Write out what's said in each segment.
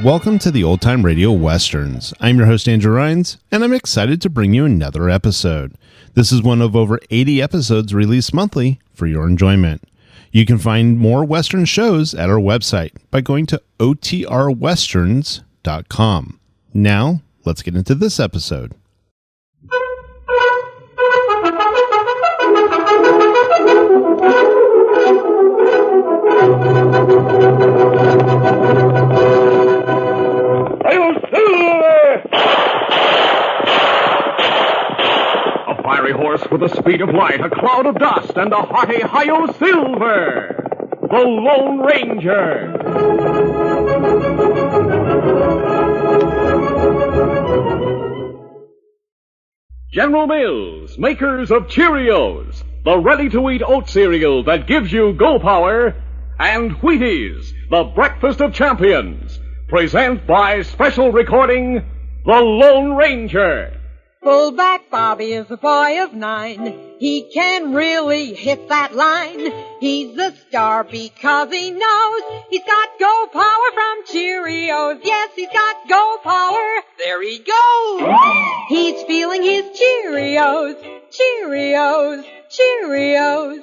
Welcome to the Old Time Radio Westerns. I'm your host, Andrew Rhynes, and I'm excited to bring you another episode. This is one of over 80 episodes released monthly for your enjoyment. You can find more Western shows at our website by going to OTRwesterns.com. Now, let's get into this episode. Horse with the speed of light, a cloud of dust, and a hearty hi-yo silver, the Lone Ranger. General Mills, makers of Cheerios, the ready-to-eat oat cereal that gives you go power, and Wheaties, the breakfast of champions, present by special recording, the Lone Ranger. Fullback Bobby is a boy of 9. He can really hit that line. He's a star because he knows he's got go power from Cheerios. Yes, he's got go power. There he goes. He's feeling his Cheerios. Cheerios. Cheerios.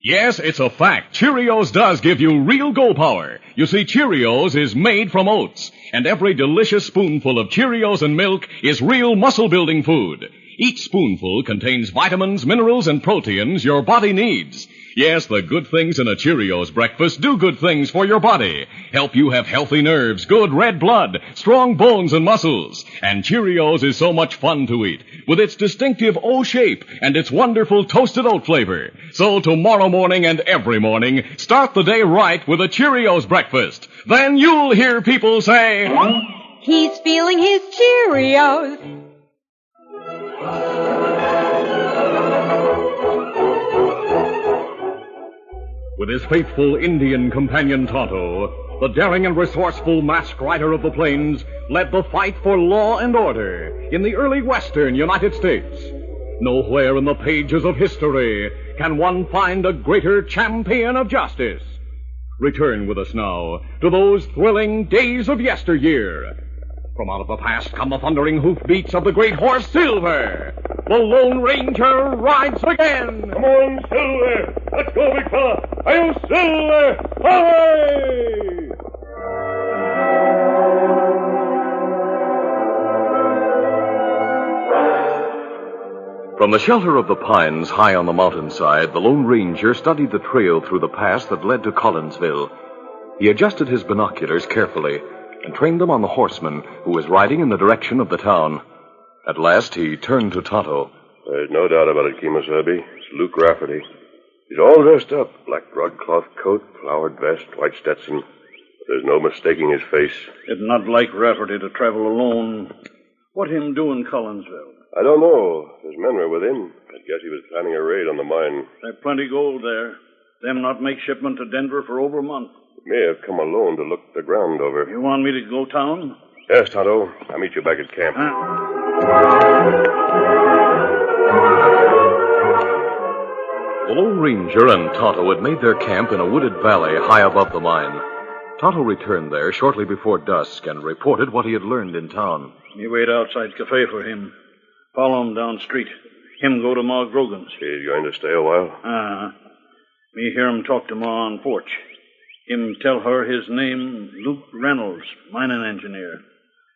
Yes, it's a fact. Cheerios does give you real go power. You see, Cheerios is made from oats, and every delicious spoonful of Cheerios and milk is real muscle-building food. Each spoonful contains vitamins, minerals, and proteins your body needs. Yes, the good things in a Cheerios breakfast do good things for your body. Help you have healthy nerves, good red blood, strong bones and muscles. And Cheerios is so much fun to eat, with its distinctive O shape and its wonderful toasted oat flavor. So tomorrow morning and every morning, start the day right with a Cheerios breakfast. Then you'll hear people say, he's feeling his Cheerios. With his faithful Indian companion Tonto, the daring and resourceful masked rider of the plains led the fight for law and order in the early western United States. Nowhere in the pages of history can one find a greater champion of justice. Return with us now to those thrilling days of yesteryear. From out of the past come the thundering hoofbeats of the great horse Silver. The Lone Ranger rides again. Come on, Silver. Let's go, big fella. Hi-yo, Silver. Hooray! From the shelter of the pines high on the mountainside, the Lone Ranger studied the trail through the pass that led to Collinsville. He adjusted his binoculars carefully and trained them on the horseman who was riding in the direction of the town. At last, he turned to Tonto. There's no doubt about it, Kemosabe. It's Luke Rafferty. He's all dressed up. Black broadcloth coat, flowered vest, white Stetson. But there's no mistaking his face. It's not like Rafferty to travel alone. What him do in Collinsville? I don't know. His men were with him. I guess he was planning a raid on the mine. There's plenty gold there. Them not make shipment to Denver for over a month. He may have come alone to look the ground over. You want me to go town? Yes, Tonto. I'll meet you back at camp. The Lone Ranger and Tonto had made their camp in a wooded valley high above the mine. Tonto returned there shortly before dusk and reported what he had learned in town. Me wait outside cafe for him. Follow him down street. Him go to Ma Grogan's. He's going to stay a while? Me hear him talk to Ma on porch. Him tell her his name, Luke Reynolds, mining engineer.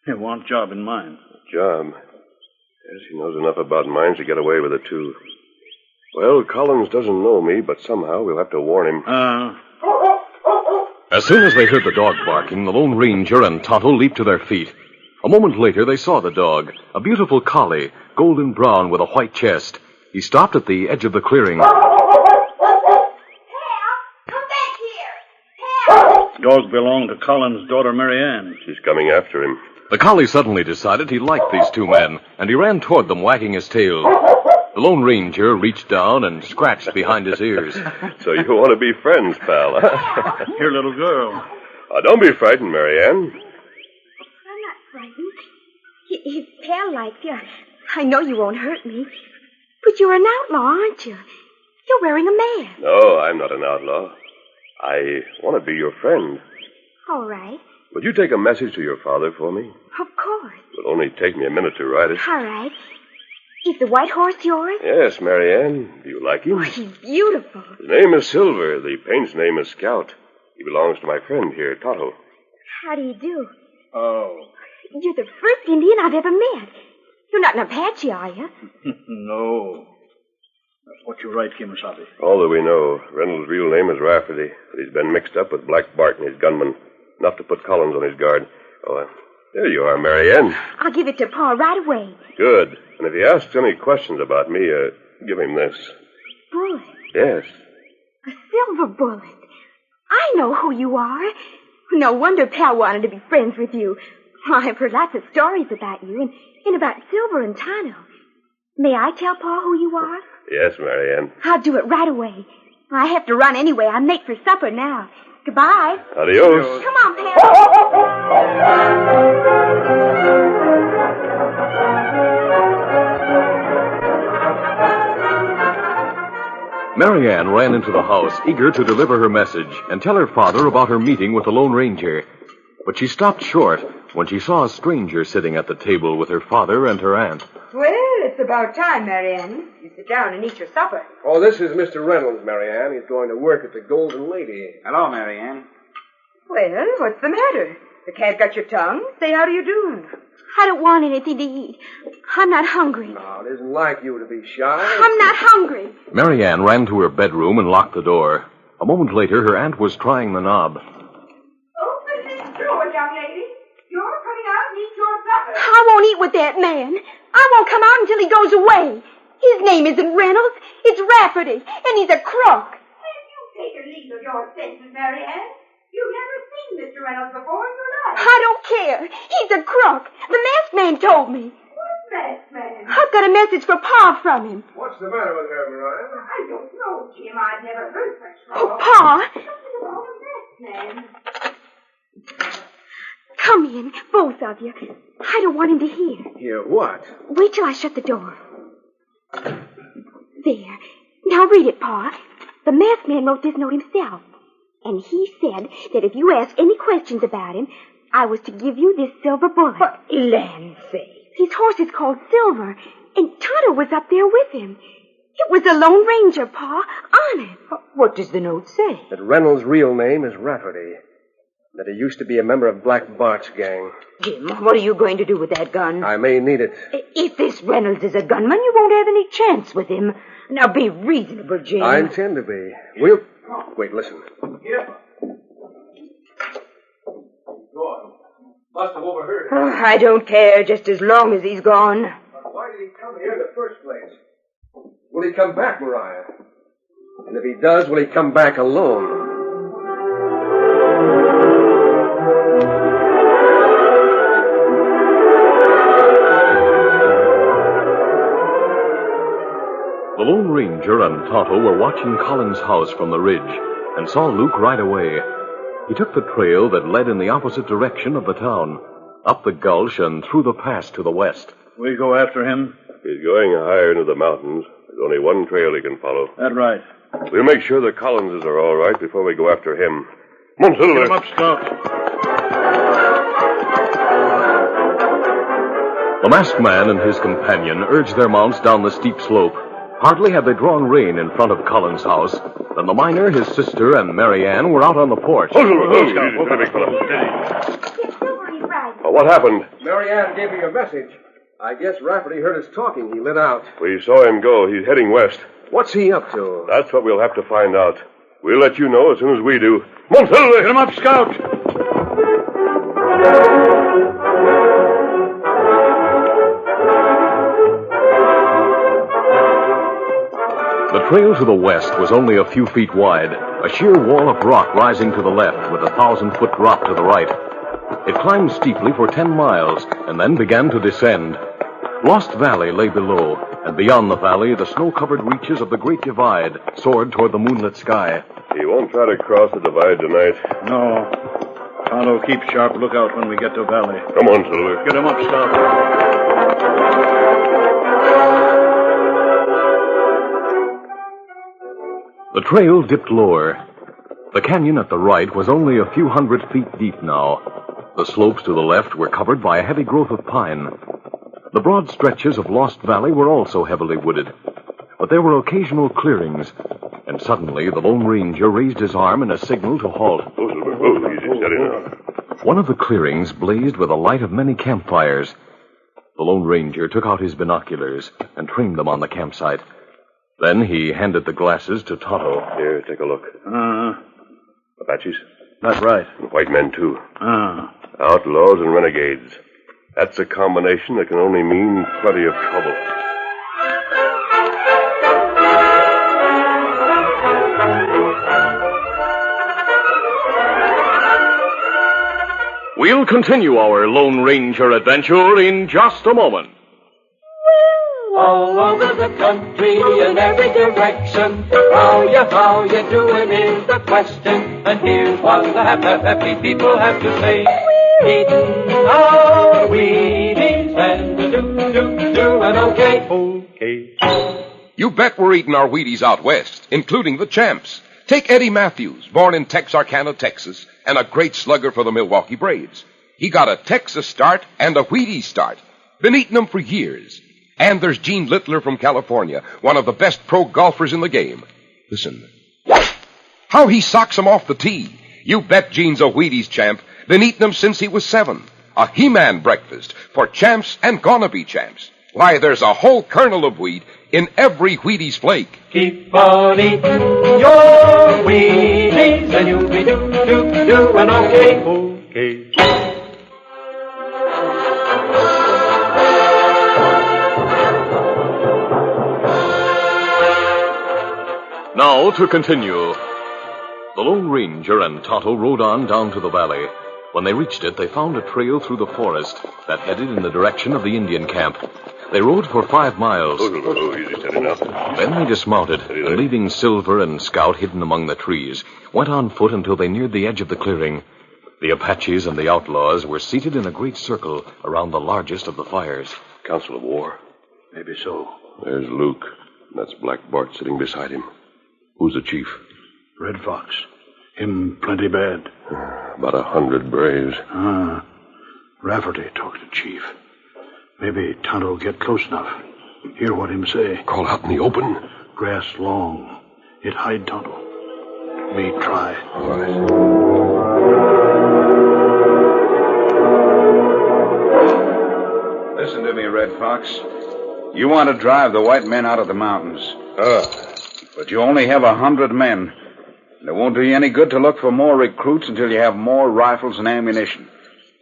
He want job in mine. Job? Yes, he knows enough about mines to get away with it, too. Well, Collins doesn't know me, but somehow we'll have to warn him. As soon as they heard the dog barking, the Lone Ranger and Tonto leaped to their feet. A moment later, they saw the dog, a beautiful collie, golden brown with a white chest. He stopped at the edge of the clearing. Dog belonged to Collins' daughter, Mary Ann. She's coming after him. The collie suddenly decided he liked these two men, and he ran toward them, wagging his tail. The Lone Ranger reached down and scratched behind his ears. So you want to be friends, pal, huh? Here, little girl. Don't be frightened, Mary Ann. I'm not His pal likes you. I know you won't hurt me. But you're an outlaw, aren't you? You're wearing a mask. No, I'm not an outlaw. I want to be your friend. All right. Would you take a message to your father for me? Of course. It'll only take me a minute to write it. All right. Is the white horse yours? Yes, Marianne. Do you like him? Oh, he's beautiful. His name is Silver. The paint's name is Scout. He belongs to my friend here, Tonto. How do you do? Oh. You're the first Indian I've ever met. You're not an Apache, are you? No. That's what you write, Kemosabe. All that we know, Reynolds' real name is Rafferty, but he's been mixed up with Black Bart and his gunman. Enough to put Collins on his guard. Oh, there you are, Marianne. I'll give it to Pa right away. Good. And if he asks any questions about me, give him this. Bullet. Yes. A silver bullet. I know who you are. No wonder Pal wanted to be friends with you. I've heard lots of stories about you and about Silver and Tonto. May I tell Pa who you are? Yes, Marianne. I'll do it right away. I have to run anyway. I'm late for supper now. Goodbye. Adios. Come on, Pal. Marianne ran into the house, eager to deliver her message and tell her father about her meeting with the Lone Ranger. But she stopped short when she saw a stranger sitting at the table with her father and her aunt. Well, it's about time, Marianne. You sit down and eat your supper. Oh, this is Mr. Reynolds, Marianne. He's going to work at the Golden Lady. Hello, Marianne. Well, what's the matter? The cat got your tongue? Say, how do you do? I don't want anything to eat. I'm not hungry. No, it isn't like you to be shy. I'm not hungry. Marianne ran to her bedroom and locked the door. A moment later, her aunt was trying the knob. Open this door, young lady. You're coming out and eat your supper. I won't eat with that man. I won't come out until he goes away. His name isn't Reynolds. It's Rafferty, and he's a crook. Have you taken leave of your senses, Marianne? You've never seen Mr. Reynolds before in your life. I don't care. He's a crook. The masked man told me. What masked man? I've got a message for Pa from him. What's the matter with her, Mariah? I don't know, Jim. I've never heard such Oh, talk. Pa, Something about a masked man. come in, both of you. I don't want him to hear. Hear what? Wait till I shut the door. There. Now read it, Pa. The masked man wrote this note himself. And he said that if you asked any questions about him, I was to give you this silver bullet. What land say? His horse is called Silver, and Tonto was up there with him. It was the Lone Ranger, Pa, honest. What does the note say? That Reynolds' real name is Rafferty. That he used to be a member of Black Bart's gang. Jim, what are you going to do with that gun? I may need it. If this Reynolds is a gunman, you won't have any chance with him. Now be reasonable, Jim. I intend to be. We'll... Wait, listen. Here. Go on. Must have overheard it. Oh, I don't care, just as long as he's gone. But why did he come here in the first place? Will he come back, Mariah? And if he does, will he come back alone? The Lone Ranger and Tonto were watching Collins' house from the ridge and saw Luke right away. He took the trail that led in the opposite direction of the town, up the gulch and through the pass to the west. We go after him? He's going higher into the mountains. There's only one trail he can follow. That's right. We'll make sure the Collinses are all right before we go after him. Come on, Silver. Get him up, Scout. The masked man and his companion urged their mounts down the steep slope. Hardly had they drawn rein in front of Collins' house than the miner, his sister, and Marianne were out on the porch. Oh, Silver, oh, Scout, big fella. Yes, Silver, he's right. What happened? Marianne gave me a message. I guess Rafferty heard us talking. He lit out. We saw him go. He's heading west. What's he up to? That's what we'll have to find out. We'll let you know as soon as we do. Come on, Silver. Get him up, Scout. The trail to the west was only a few feet wide, a sheer wall of rock rising to the left with a 1,000-foot drop to the right. It climbed steeply for 10 miles and then began to descend. Lost Valley lay below, and beyond the valley, the snow-covered reaches of the Great Divide soared toward the moonlit sky. He won't try to cross the divide tonight. No. Tonto, keep sharp lookout when we get to Valley. Come on, Silver. Get him up, Scout. The trail dipped lower. The canyon at the right was only a few 100 feet deep now. The slopes to the left were covered by a heavy growth of pine. The broad stretches of Lost Valley were also heavily wooded. But there were occasional clearings, and suddenly the Lone Ranger raised his arm in a signal to halt. Oh, Silver. Oh, easy. Steady now. One of the clearings blazed with the light of many campfires. The Lone Ranger took out his binoculars and trained them on the campsite. Then he handed the glasses to Tonto. Here, take a look. Apaches. That's right. And white men, too. Outlaws and renegades. That's a combination that can only mean plenty of trouble. We'll continue our Lone Ranger adventure in just a moment. All over the country in every direction, how you doing is the question. And here's what the happy people have to say. Eating our Wheaties and doing okay. You bet we're eating our Wheaties out west, including the champs. Take Eddie Matthews, born in Texarkana, Texas, and a great slugger for the Milwaukee Braves. He got a Texas start and a Wheaties start. Been eating them for years. And there's Gene Littler from California, one of the best pro golfers in the game. Listen. How he socks them off the tee. You bet Gene's a Wheaties champ. Been eating them since he was 7. A He-Man breakfast for champs and gonna-be champs. Why, there's a whole kernel of wheat in every Wheaties flake. Keep on eating your Wheaties and you'll be doing okay. Now to continue. The Lone Ranger and Tonto rode on down to the valley. When they reached it, they found a trail through the forest that headed in the direction of the Indian camp. They rode for 5 miles. Oh, easy. Steady now. Then they dismounted, and leaving Silver and Scout hidden among the trees, went on foot until they neared the edge of the clearing. The Apaches and the outlaws were seated in a great circle around the largest of the fires. Council of War. Maybe so. There's Luke. That's Black Bart sitting beside him. Who's the chief? Red Fox. Him plenty bad. About 100 braves. Rafferty talked to chief. Maybe Tonto get close enough. Hear what him say. Call out in the open. Grass long. It hide Tonto. Me try. All right. Listen to me, Red Fox. You want to drive the white men out of the mountains. But you only have 100 men. And it won't do you any good to look for more recruits until you have more rifles and ammunition.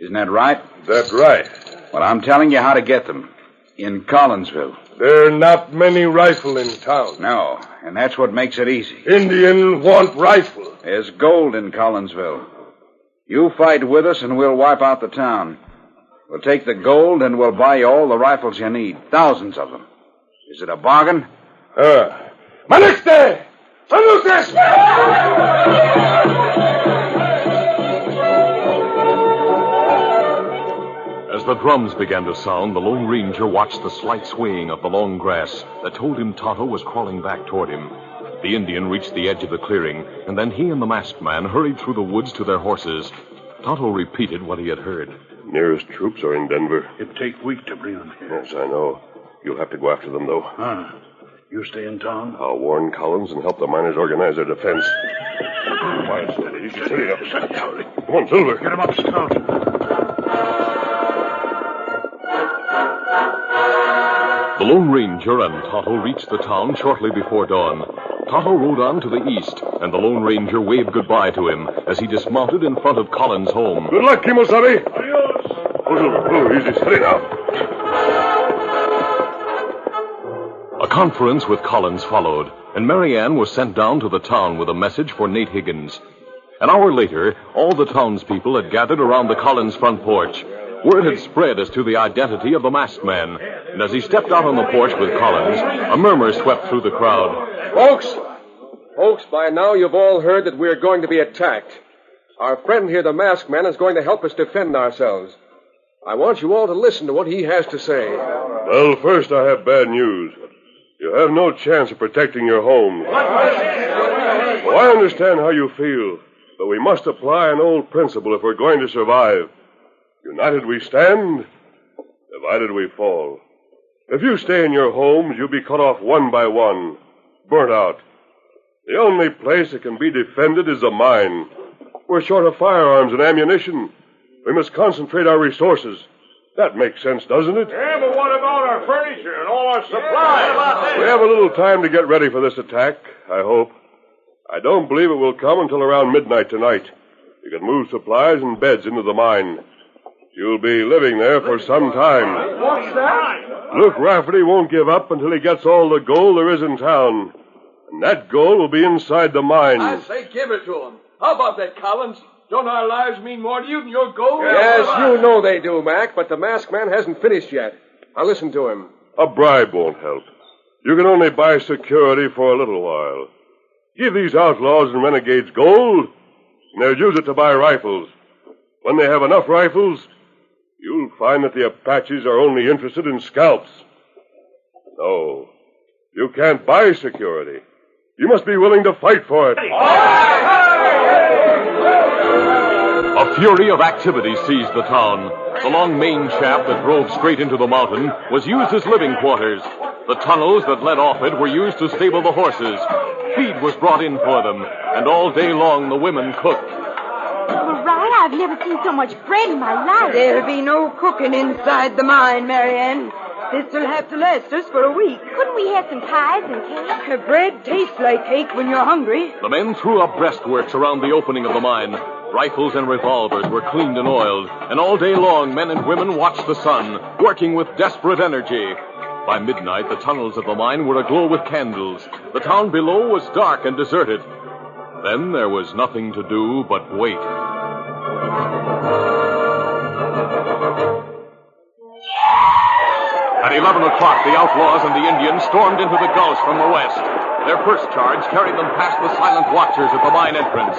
Isn't that right? That's right. Well, I'm telling you how to get them. In Collinsville. There are not many rifle in town. No, and that's what makes it easy. Indian want rifle. There's gold in Collinsville. You fight with us and we'll wipe out the town. We'll take the gold and we'll buy you all the rifles you need. Thousands of them. Is it a bargain? Manixte! Anuses! As the drums began to sound, the Lone Ranger watched the slight swaying of the long grass that told him Tonto was crawling back toward him. The Indian reached the edge of the clearing, and then he and the masked man hurried through the woods to their horses. Tonto repeated what he had heard. Nearest troops are in Denver. It take week to bring them here. Yes, I know. You'll have to go after them, though. You stay in town? I'll warn Collins and help the miners organize their defense. Quiet, steady. You can steady up. Come on, Silver. Get him up, Scout. The Lone Ranger and Tonto reached the town shortly before dawn. Tonto rode on to the east, and the Lone Ranger waved goodbye to him as he dismounted in front of Collins' home. Good luck, Kimosabe. Adios. Oh, easy, steady now. A conference with Collins followed, and Marianne was sent down to the town with a message for Nate Higgins. An hour later, all the townspeople had gathered around the Collins front porch. Word had spread as to the identity of the masked man, and as he stepped out on the porch with Collins, a murmur swept through the crowd. Folks, by now you've all heard that we're going to be attacked. Our friend here, the masked man, is going to help us defend ourselves. I want you all to listen to what he has to say. Well, first I have bad news. You have no chance of protecting your homes. Oh, I understand how you feel, but we must apply an old principle if we're going to survive. United we stand, divided we fall. If you stay in your homes, you'll be cut off one by one, burnt out. The only place that can be defended is the mine. We're short of firearms and ammunition. We must concentrate our resources. That makes sense, doesn't it? Yeah, but what about our furniture and all our supplies? We have a little time to get ready for this attack, I hope. I don't believe it will come until around midnight tonight. We can move supplies and beds into the mine. You'll be living there for some time. What's that? Luke Rafferty won't give up until he gets all the gold there is in town. And that gold will be inside the mine. I say give it to him. How about that, Collins? Don't our lives mean more to you than your gold? Yes, you know they do, Mac, but the masked man hasn't finished yet. Now listen to him. A bribe won't help. You can only buy security for a little while. Give these outlaws and renegades gold, and they'll use it to buy rifles. When they have enough rifles, you'll find that the Apaches are only interested in scalps. No, you can't buy security. You must be willing to fight for it. A fury of activity seized the town. The long main shaft that drove straight into the mountain was used as living quarters. The tunnels that led off it were used to stable the horses. Feed was brought in for them, and all day long the women cooked. Mariah, I've never seen so much bread in my life. There'll be no cooking inside the mine, Marianne. This'll have to last us for a week. Couldn't we have some pies and cake? Bread tastes like cake when you're hungry. The men threw up breastworks around the opening of the mine. Rifles and revolvers were cleaned and oiled, and all day long men and women watched the sun, working with desperate energy. By midnight, the tunnels of the mine were aglow with candles. The town below was dark and deserted. Then there was nothing to do but wait. At 11 o'clock, the outlaws and the Indians stormed into the gulch from the west. Their first charge carried them past the silent watchers at the mine entrance.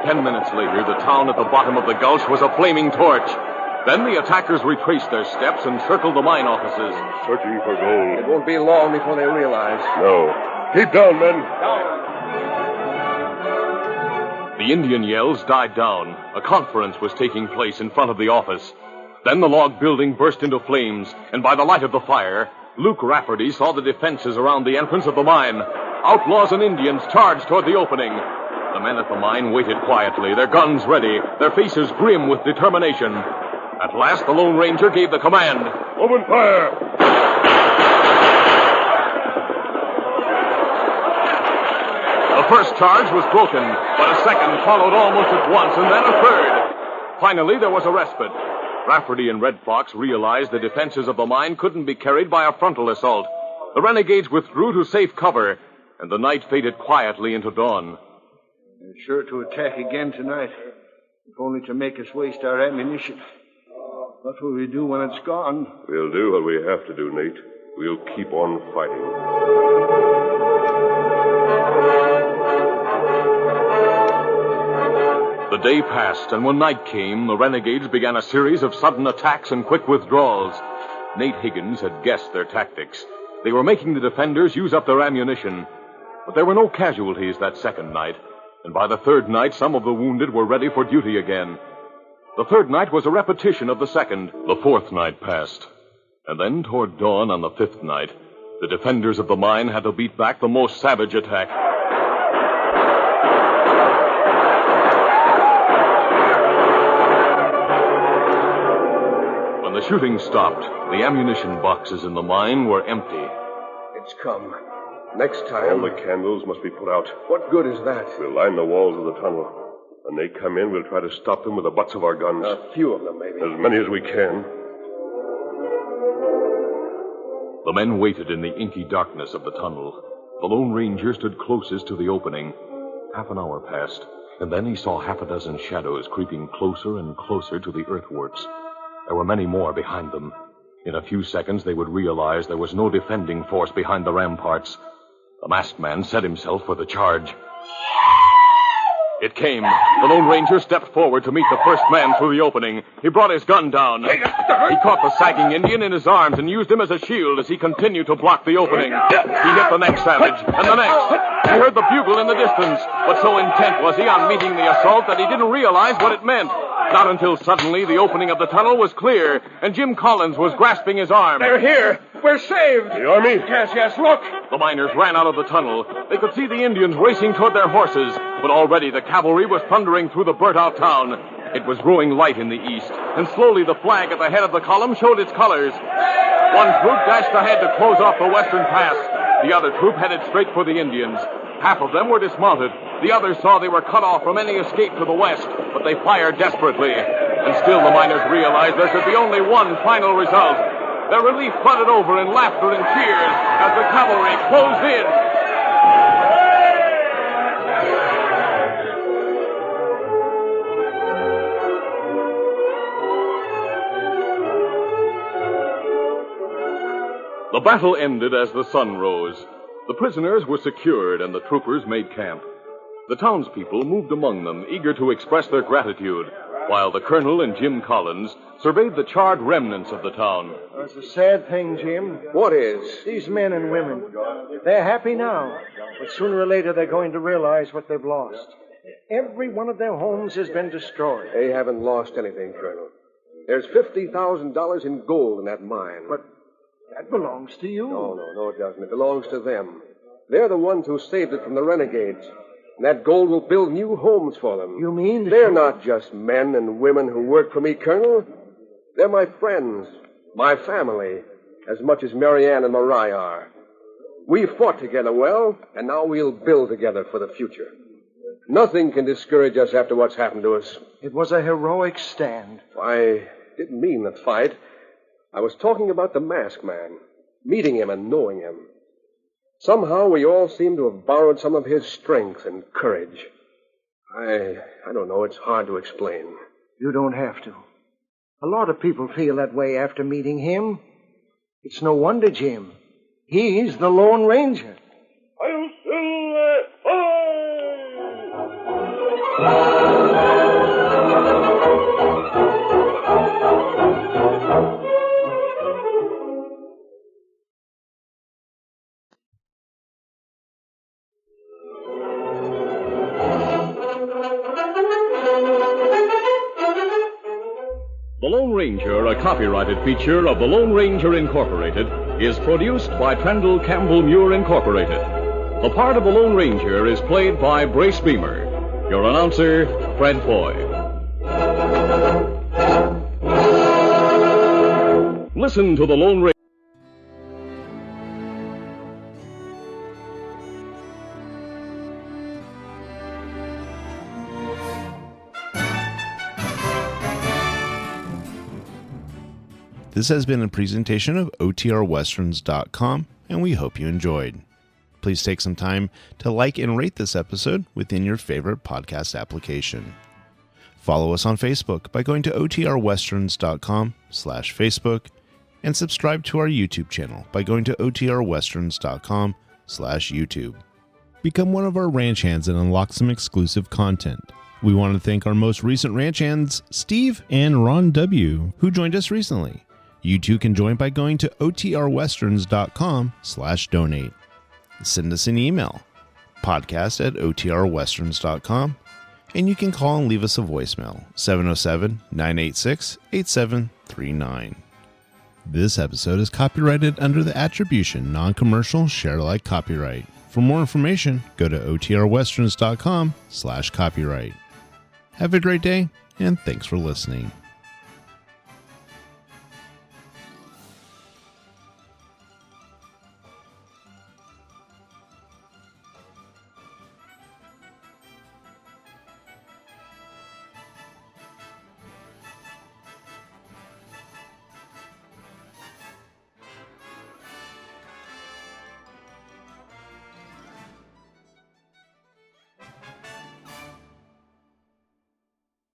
10 minutes later, the town at the bottom of the gulch was a flaming torch. Then the attackers retraced their steps and circled the mine offices. Searching for gold. It won't be long before they realize. No. Keep down, men. The Indian yells died down. A conference was taking place in front of the office. Then the log building burst into flames, and by the light of the fire, Luke Rafferty saw the defenses around the entrance of the mine. Outlaws and Indians charged toward the opening. The men at the mine waited quietly, their guns ready, their faces grim with determination. At last, the Lone Ranger gave the command. Open fire! The first charge was broken, but a second followed almost at once, and then a third. Finally, there was a respite. Rafferty and Red Fox realized the defenses of the mine couldn't be carried by a frontal assault. The renegades withdrew to safe cover, and the night faded quietly into dawn. They're sure to attack again tonight, if only to make us waste our ammunition. What will we do when it's gone? We'll do what we have to do, Nate. We'll keep on fighting. The day passed, and when night came, the renegades began a series of sudden attacks and quick withdrawals. Nate Higgins had guessed their tactics. They were making the defenders use up their ammunition. But there were no casualties that second night, and by the third night, some of the wounded were ready for duty again. The third night was a repetition of the second. The fourth night passed. And then, toward dawn on the fifth night, the defenders of the mine had to beat back the most savage attack. When the shooting stopped, the ammunition boxes in the mine were empty. It's come. Next time... All the candles must be put out. What good is that? We'll line the walls of the tunnel. When they come in, we'll try to stop them with the butts of our guns. A few of them, maybe. As many as we can. The men waited in the inky darkness of the tunnel. The Lone Ranger stood closest to the opening. Half an hour passed, and then he saw half a dozen shadows creeping closer and closer to the earthworks. There were many more behind them. In a few seconds, they would realize there was no defending force behind the ramparts. The masked man set himself for the charge. It came. The Lone Ranger stepped forward to meet the first man through the opening. He brought his gun down. He caught the sagging Indian in his arms and used him as a shield as he continued to block the opening. He hit the next savage, and the next. He heard the bugle in the distance, but so intent was he on meeting the assault that he didn't realize what it meant. Not until suddenly the opening of the tunnel was clear, and Jim Collins was grasping his arm. They're here. We're saved. The army? Yes, look. The miners ran out of the tunnel. They could see the Indians racing toward their horses, but already the cavalry was thundering through the burnt-out town. It was growing light in the east, and slowly the flag at the head of the column showed its colors. One troop dashed ahead to close off the western pass. The other troop headed straight for the Indians. Half of them were dismounted. The others saw they were cut off from any escape to the west, but they fired desperately. And still the miners realized there should be only one final result. Their relief flooded over in laughter and cheers as the cavalry closed in. The battle ended as the sun rose. The prisoners were secured and the troopers made camp. The townspeople moved among them, eager to express their gratitude, while the colonel and Jim Collins surveyed the charred remnants of the town. That's a sad thing, Jim. What is? These men and women. They're happy now, but sooner or later they're going to realize what they've lost. Every one of their homes has been destroyed. They haven't lost anything, Colonel. There's $50,000 in gold in that mine. But that belongs to you. No, it doesn't. It belongs to them. They're the ones who saved it from the renegades. And that gold will build new homes for them. You mean? They're not just men and women who work for me, Colonel. They're my friends, my family, as much as Marianne and Mariah are. We fought together well, and now we'll build together for the future. Nothing can discourage us after what's happened to us. It was a heroic stand. I didn't mean the fight. I was talking about the masked man, meeting him and knowing him. Somehow we all seem to have borrowed some of his strength and courage. I don't know. It's hard to explain. You don't have to. A lot of people feel that way after meeting him. It's no wonder, Jim. He's the Lone Ranger. The Lone Ranger, a copyrighted feature of the Lone Ranger Incorporated, is produced by Trendle Campbell Muir Incorporated. The part of the Lone Ranger is played by Brace Beemer. Your announcer, Fred Foy. Listen to the Lone Ranger. This has been a presentation of OTRWesterns.com, and we hope you enjoyed. Please take some time to like and rate this episode within your favorite podcast application. Follow us on Facebook by going to OTRWesterns.com/Facebook, and subscribe to our YouTube channel by going to OTRWesterns.com/YouTube. Become one of our ranch hands and unlock some exclusive content. We want to thank our most recent ranch hands, Steve and Ron W., who joined us recently. You too can join by going to OTRWesterns.com/donate. Send us an email, podcast@OTRWesterns.com, and you can call and leave us a voicemail, 707-986-8739. This episode is copyrighted under the attribution, non-commercial, share-alike copyright. For more information, go to OTRWesterns.com/copyright. Have a great day, and thanks for listening.